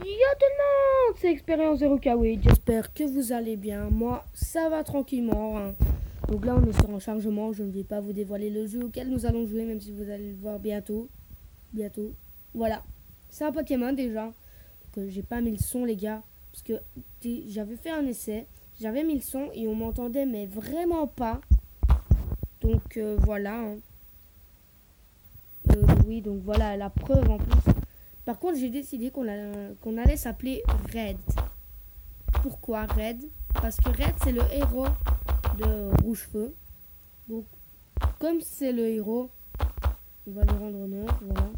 Yo tout le monde, c'est Expérience 0K, oui, j'espère que vous allez bien. Moi, ça va tranquillement, hein. Donc là, on est sur un chargement, je ne vais pas vous dévoiler le jeu auquel nous allons jouer, même si vous allez le voir bientôt. Bientôt. Voilà. C'est un Pokémon déjà. Que j'ai pas mis le son, les gars. Parce que j'avais fait un essai, j'avais mis le son et on m'entendait, mais vraiment pas. Donc voilà. Hein. Oui, donc voilà, la preuve en plus. Par contre, j'ai décidé qu'on allait s'appeler Red. Pourquoi Red? Parce que Red, c'est le héros de Rouge-Feu. Donc, comme c'est le héros, on va lui rendre honneur, voilà.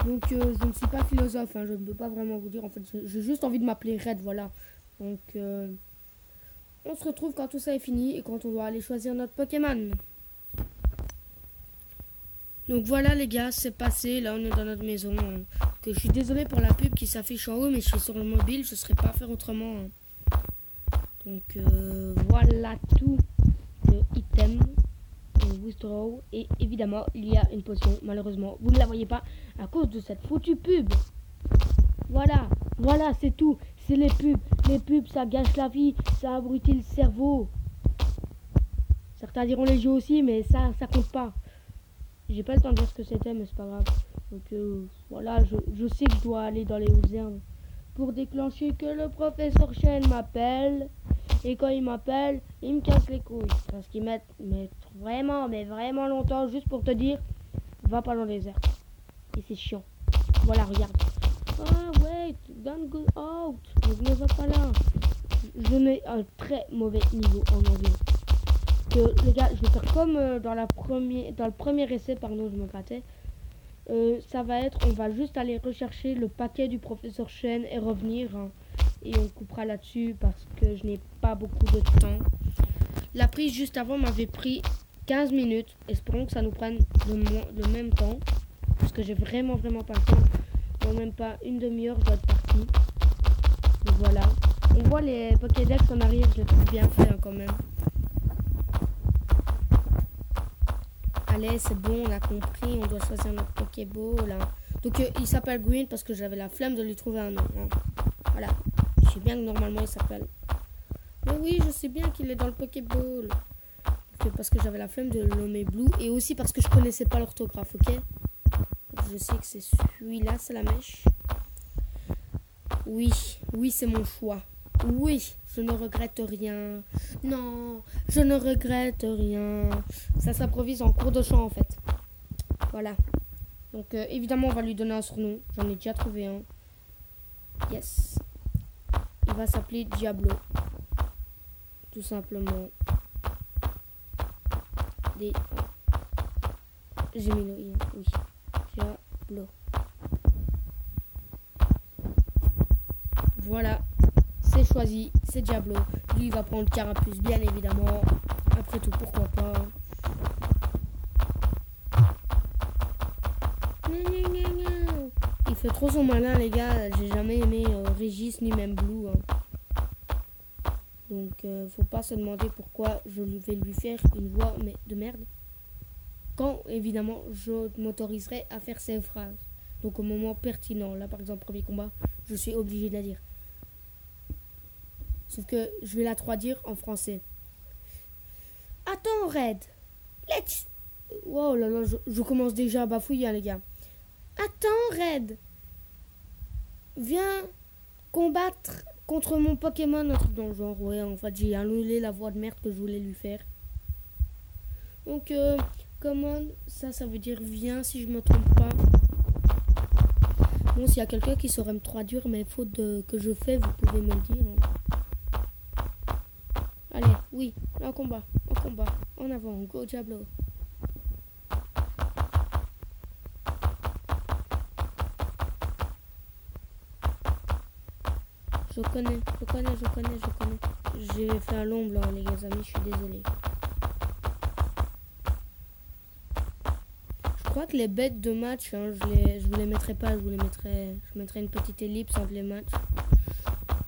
Donc, je ne suis pas philosophe, hein, je ne peux pas vraiment vous dire. En fait, j'ai juste envie de m'appeler Red, voilà. Donc, on se retrouve quand tout ça est fini et quand on doit aller choisir notre Pokémon. Donc voilà les gars, c'est passé, là on est dans notre maison. Hein. Que je suis désolé pour la pub qui s'affiche en haut, mais je suis sur le mobile, je ne saurais pas faire autrement. Hein. Donc voilà tout le item, le withdraw, et évidemment il y a une potion, malheureusement vous ne la voyez pas à cause de cette foutue pub. Voilà, voilà c'est tout, c'est les pubs ça gâche la vie, ça abrutit le cerveau. Certains diront les jeux aussi, mais ça compte pas. J'ai pas le temps de dire ce que c'était, mais c'est pas grave. Donc voilà, je sais que je dois aller dans les hautes herbes pour déclencher que le professeur Chen m'appelle. Et quand il m'appelle, il me casse les couilles. Parce qu'il met vraiment, mais vraiment longtemps juste pour te dire, va pas dans les airs. Et c'est chiant. Voilà, regarde. Ah, wait, don't go out. Donc ne va pas là. Je mets un très mauvais niveau en anglais. Que les gars, je vais faire comme dans le premier essai, pardon, je me grattais. Ça va être, on va juste aller rechercher le paquet du professeur Chen et revenir. Hein, et on coupera là-dessus parce que je n'ai pas beaucoup de temps. La prise juste avant m'avait pris 15 minutes. Espérons que ça nous prenne le même temps. Parce que j'ai vraiment pas le temps. Dans même pas une demi-heure, je dois être parti. Donc voilà. On voit les Pokédex en arrière, je les trouve bien fait hein, quand même. Allez, c'est bon, on a compris, on doit choisir notre Pokéball. Hein. Donc il s'appelle Green parce que j'avais la flemme de lui trouver un nom. Hein. Voilà. Je sais bien que normalement il s'appelle. Mais oui, je sais bien qu'il est dans le Pokéball. Donc, parce que j'avais la flemme de le nommer Blue et aussi parce que je connaissais pas l'orthographe, ok? Donc, je sais que c'est celui-là, c'est la mèche. Oui, oui, c'est mon choix. Oui, je ne regrette rien. Non, je ne regrette rien. Ça s'improvise en cours de chant en fait. Voilà. Donc évidemment on va lui donner un surnom. J'en ai déjà trouvé un. Yes. Il va s'appeler Diablo. Tout simplement. J'ai mis le i. Oui. Diablo. Voilà. C'est choisi, c'est Diablo. Lui, il va prendre le carapuce, bien évidemment. Après tout, pourquoi pas. Il fait trop son malin, les gars. J'ai jamais aimé Régis ni même Blue. Hein. Donc, faut pas se demander pourquoi je vais lui faire une voix de merde. Quand, évidemment, je m'autoriserai à faire ces phrases. Donc, au moment pertinent. Là, par exemple, premier combat, je suis obligé de la dire. Sauf que je vais la traduire en français. Attends, Red. Let's... Wow, là là, je commence déjà à bafouiller, hein, les gars. Attends, Red. Viens combattre contre mon Pokémon. Un truc dans le genre, ouais, en fait, j'ai annulé la voix de merde que je voulais lui faire. Donc, command, ça veut dire viens si je me trompe pas. Bon, s'il y a quelqu'un qui saurait me traduire mes fautes que je fais, vous pouvez me le dire. Hein. Allez, oui, en combat, en avant, go Diablo. Je connais. J'ai fait un long blanc, les amis, je suis désolée. Je crois que les bêtes de match, hein, je vous les mettrai pas, je mettrai une petite ellipse entre les matchs.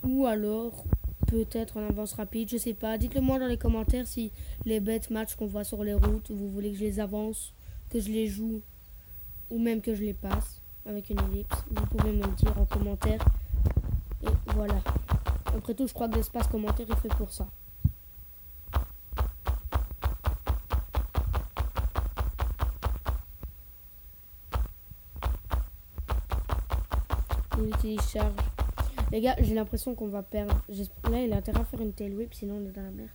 Ou alors... peut-être en avance rapide, je sais pas. Dites-le moi dans les commentaires si les bêtes matchs qu'on voit sur les routes, vous voulez que je les avance, que je les joue ou même que je les passe. avec une ellipse. Vous pouvez me le dire en commentaire. Et voilà. Après tout, je crois que l'espace commentaire est fait pour ça. Il utilise charge. Les gars, j'ai l'impression qu'on va perdre. Là, il a intérêt à faire une tail whip, sinon on est dans la merde.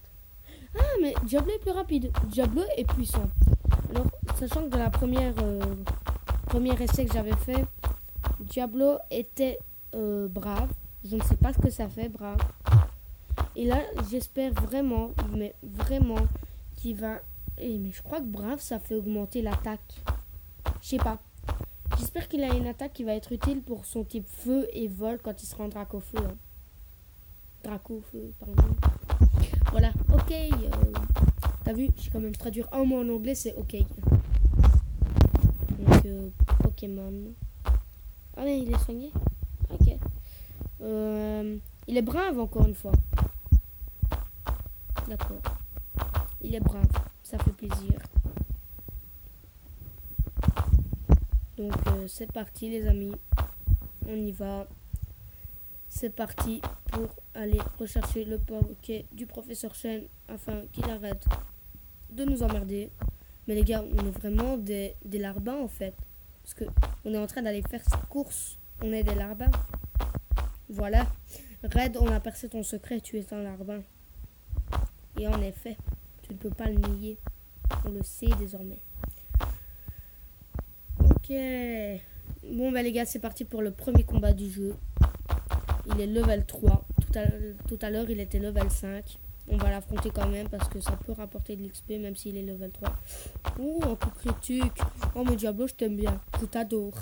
Ah, mais Diablo est plus rapide. Diablo est puissant. Alors, sachant que dans la premier essai que j'avais fait, Diablo était brave. Je ne sais pas ce que ça fait, brave. Et là, j'espère vraiment, mais vraiment, qu'il va... mais je crois que brave, ça fait augmenter l'attaque. Je sais pas. J'espère qu'il a une attaque qui va être utile pour son type feu et vol quand il sera en Draco-feu. Hein. Draco-feu, pardon. Voilà, ok. T'as vu, j'ai quand même traduire un mot en anglais, c'est ok. Donc, Pokémon. Ah mais il est soigné. Ok. Il est brave encore une fois. D'accord. Il est brave, ça fait plaisir. Donc c'est parti les amis. On y va. C'est parti pour aller rechercher le Poké du professeur Chen afin qu'il arrête de nous emmerder. Mais les gars, on est vraiment des larbins en fait. Parce que on est en train d'aller faire cette course. On est des larbins. Voilà. Red, on a percé ton secret, tu es un larbin. Et en effet, tu ne peux pas le nier. On le sait désormais. Ok. Bon bah les gars, c'est parti pour le premier combat du jeu. Il est level 3. Tout à l'heure, il était level 5. On va l'affronter quand même parce que ça peut rapporter de l'XP même s'il est level 3. Oh, un coup critique. Oh, mais Diablo, je t'aime bien. Je t'adore.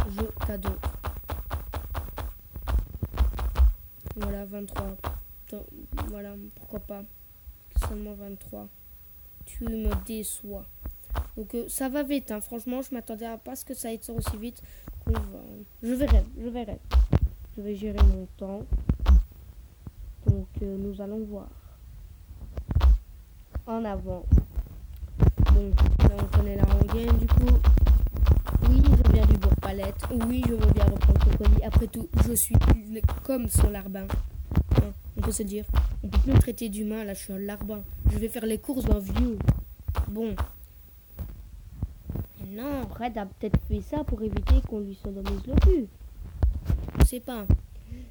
Je t'adore. Voilà, 23. Voilà, pourquoi pas. Seulement 23. Tu me déçois. Donc ça va vite, hein. Franchement, je m'attendais à pas ce que ça aille aussi vite. Je verrai. Je vais gérer mon temps. Donc nous allons voir. En avant. Bon, là on connaît la rengaine du coup. Oui, je viens du Bourg-Palette. Oui, je veux bien reprendre le colis. Après tout, je suis comme son larbin. Hein, on peut se dire. On peut plus me traiter d'humain, là je suis un larbin. Je vais faire les courses d'un vieux. Bon. Non, Red a peut-être fait ça pour éviter qu'on lui sodomise le cul. Je sais pas.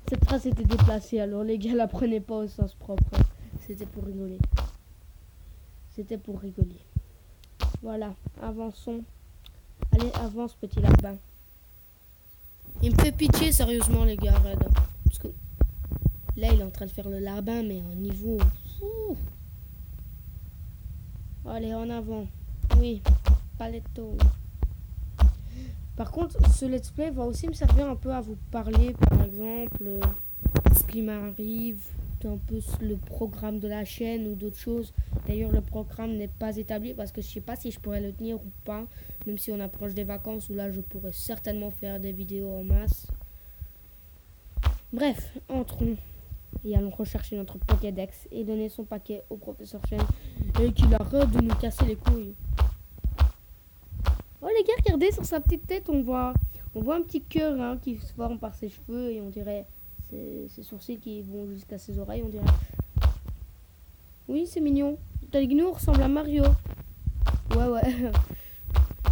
Cette phrase était déplacée, alors les gars la prenaient pas au sens propre. C'était pour rigoler. Voilà, avançons. Allez, avance, petit larbin. Il me fait pitié, sérieusement, les gars, Red. Parce que là, il est en train de faire le larbin, mais au niveau... Ouh. Allez, en avant. Oui, paletto. Par contre, ce let's play va aussi me servir un peu à vous parler, par exemple, ce qui m'arrive, un peu le programme de la chaîne ou d'autres choses. D'ailleurs, le programme n'est pas établi parce que je sais pas si je pourrais le tenir ou pas, même si on approche des vacances où là, je pourrais certainement faire des vidéos en masse. Bref, entrons et allons rechercher notre Pokédex et donner son paquet au professeur Chen et qu'il arrête de nous casser les couilles. Oh les gars, regardez sur sa petite tête, on voit un petit cœur hein, qui se forme par ses cheveux et on dirait ses sourcils qui vont jusqu'à ses oreilles, on dirait. Oui, c'est mignon. Talignou ressemble à Mario. Ouais.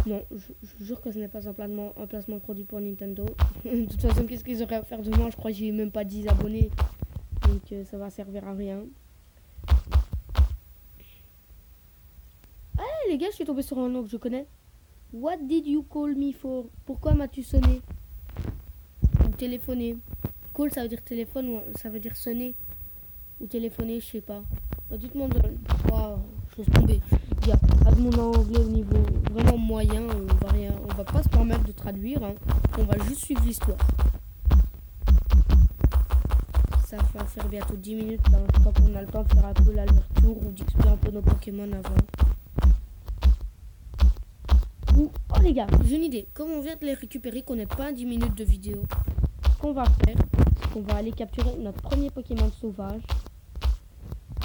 Non, je jure que ce n'est pas un placement de produit pour Nintendo. De toute façon, qu'est-ce qu'ils auraient à faire de moi? Je crois que j'ai même pas 10 abonnés. Donc ça va servir à rien. Ah les gars, je suis tombé sur un nom que je connais. What did you call me for? Pourquoi m'as-tu sonné? Ou téléphoné. Call ça veut dire téléphone ou ça veut dire sonner. Ou téléphoner, je sais pas. Dites-moi de... Oh, je laisse tomber. Yeah. Avec mon anglais au niveau vraiment moyen, on va pas se permettre de traduire. Hein. On va juste suivre l'histoire. Ça va faire bientôt 10 minutes. Hein. Je crois qu'on a le temps de faire un peu l'aller-retour ou d'explorer un peu nos Pokémon avant. Oh les gars, j'ai une idée. Comme on vient de les récupérer, qu'on n'ait pas 10 minutes de vidéo, ce qu'on va faire, c'est qu'on va aller capturer notre premier Pokémon sauvage.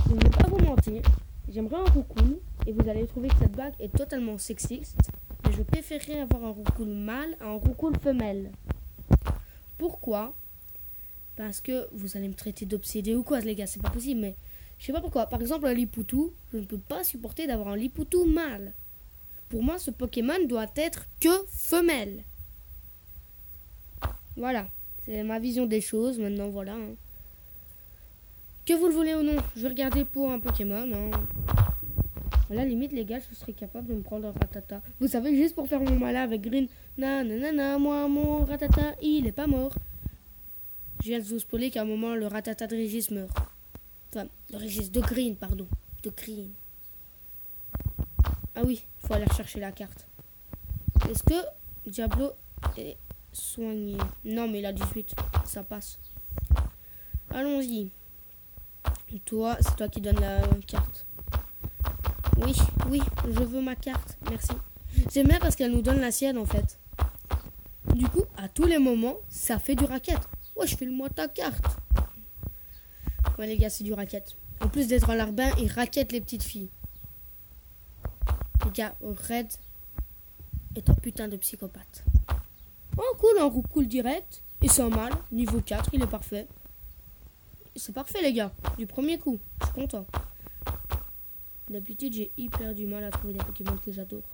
Je ne vais pas vous mentir, j'aimerais un Roucoule et vous allez trouver que cette bague est totalement sexiste. Mais mais je préférerais avoir un roucoule mâle à un roucoule femelle. Pourquoi? Parce que vous allez me traiter d'obsédé ou quoi, les gars, c'est pas possible, mais je sais pas pourquoi. Par exemple, un Lipoutou, je ne peux pas supporter d'avoir un Lipoutou mâle. Pour moi, ce Pokémon doit être que femelle. Voilà, c'est ma vision des choses, maintenant, voilà. Hein. Que vous le voulez ou non, je vais regarder pour un Pokémon. Hein. À la limite, les gars, je serais capable de me prendre un Rattata. Vous savez, juste pour faire mon malin avec Green. Nanana, moi, mon Rattata, il est pas mort. Je viens de vous spoiler qu'à un moment, le Rattata de Régis meurt. Enfin, de Régis, de Green, pardon. De Green. Ah oui, il faut aller rechercher la carte. Est-ce que Diablo est soigné? Non, mais il a 18. Ça passe. Allons-y. Toi, c'est toi qui donne la carte. Oui, je veux ma carte. Merci. J'aime bien parce qu'elle nous donne la sienne, en fait. Du coup, à tous les moments, ça fait du racket. Ouais, je file-moi ta carte. Ouais, les gars, c'est du racket. En plus d'être un larbin, il raquette les petites filles. Les gars, Red est un putain de psychopathe. Oh, cool, un roux cool direct. Et c'est un mâle, niveau 4, il est parfait. C'est parfait, les gars. Du premier coup, je suis content. D'habitude, j'ai hyper du mal à trouver des Pokémon que j'adore.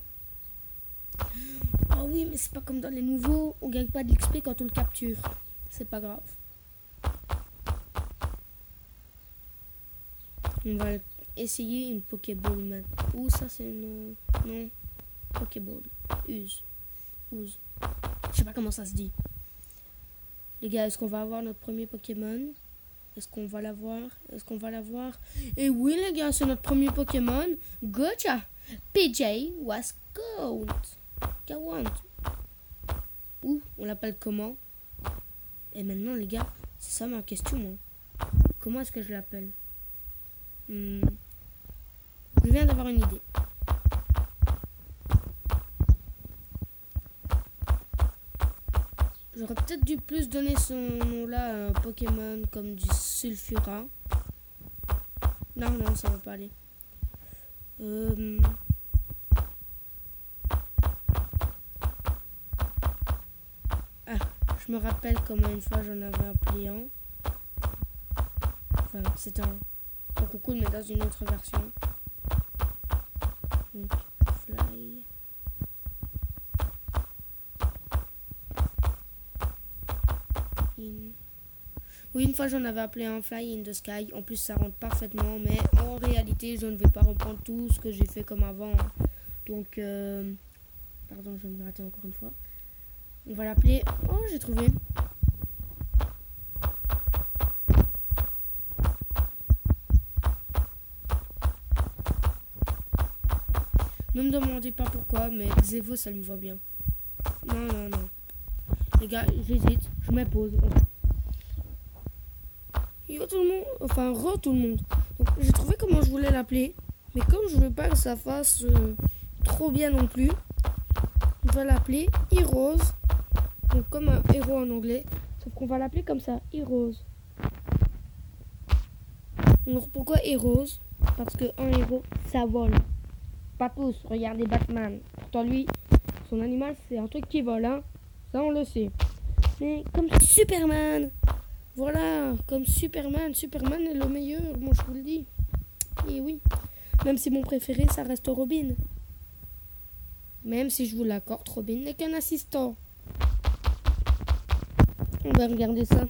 Oh oui, mais c'est pas comme dans les nouveaux. On gagne pas de l'XP quand on le capture. C'est pas grave. On va essayer une Pokéball maintenant. Ouh, ça c'est une... Non. Pokéball. Use. Je sais pas comment ça se dit. Les gars, est-ce qu'on va avoir notre premier Pokémon? Est-ce qu'on va l'avoir? Et oui, les gars, c'est notre premier Pokémon. Gotcha! PJ was gold. Gawant. Ouh, on l'appelle comment? Et maintenant, les gars, c'est ça ma question. Hein. Comment est-ce que je l'appelle? Je viens d'avoir une idée. J'aurais peut-être dû plus donner son nom-là à un Pokémon comme du Sulfura. Non, ça va pas aller. Ah, je me rappelle comment une fois j'en avais appelé un. Enfin, c'était un coucou, mais dans une autre version. Donc, Fly. Oui, une fois j'en avais appelé un Fly in the Sky. En plus, ça rentre parfaitement, mais en réalité, je ne vais pas reprendre tout ce que j'ai fait comme avant. Donc, pardon, je vais me rater encore une fois. On va l'appeler... Oh, j'ai trouvé. Ne me demandez pas pourquoi, mais Xevo, ça lui va bien. Non. Les gars, j'hésite. Je me pose. Yo tout le monde. Enfin, tout le monde. Donc, j'ai trouvé comment je voulais l'appeler. Mais comme je veux pas que ça fasse trop bien non plus, on va l'appeler Heroes. Donc, comme un héros en anglais. Sauf qu'on va l'appeler comme ça, Heroes. Donc, pourquoi Heroes? Parce qu'un héros, ça vole. Pas tous, regardez Batman. Pourtant lui, son animal c'est un truc qui vole, hein. Ça on le sait. Mais comme Superman, voilà, comme Superman est le meilleur, moi je vous le dis. Et oui, même si mon préféré ça reste Robin. Même si je vous l'accorde, Robin n'est qu'un assistant. On va regarder ça.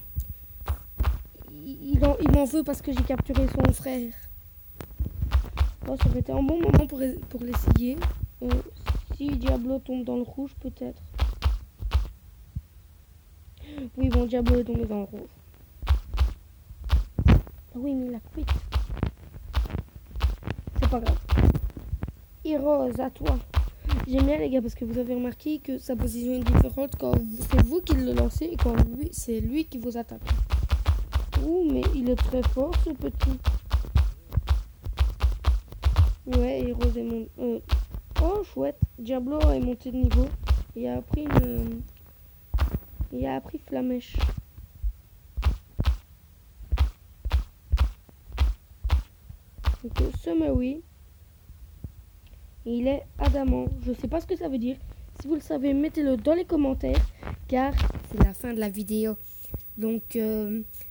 Il m'en veut parce que j'ai capturé son frère. Oh, ça aurait été un bon moment pour l'essayer. Si Diablo tombe dans le rouge, peut-être. Oui, bon, Diablo est tombé dans le rouge. Ah oui, mais il a quitté. C'est pas grave. Heroes, à toi. J'aime bien, les gars, parce que vous avez remarqué que sa position est différente quand c'est vous qui le lancez et quand c'est lui qui vous attaque. Ouh, mais il est très fort, ce petit. Ouais, Heroes est monté. Oh, chouette. Diablo est monté de niveau. Il a appris Flamèche. Donc, Summery. Il est adamant. Je sais pas ce que ça veut dire. Si vous le savez, mettez-le dans les commentaires, car c'est la fin de la vidéo. Donc,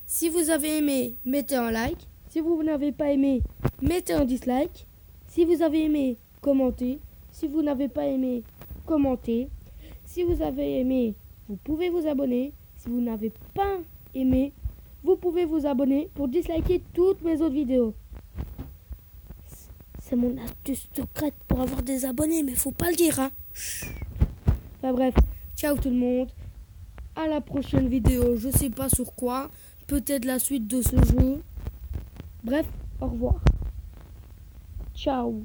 si vous avez aimé, mettez un like. Si vous n'avez pas aimé, mettez un dislike. Si vous avez aimé, commentez. Si vous n'avez pas aimé, commentez. Si vous avez aimé, vous pouvez vous abonner. Si vous n'avez pas aimé, vous pouvez vous abonner pour disliker toutes mes autres vidéos. C'est mon astuce secrète pour avoir des abonnés, mais faut pas le dire, hein. Enfin bref, ciao tout le monde. À la prochaine vidéo, je sais pas sur quoi. Peut-être la suite de ce jeu. Bref, au revoir. Ciao.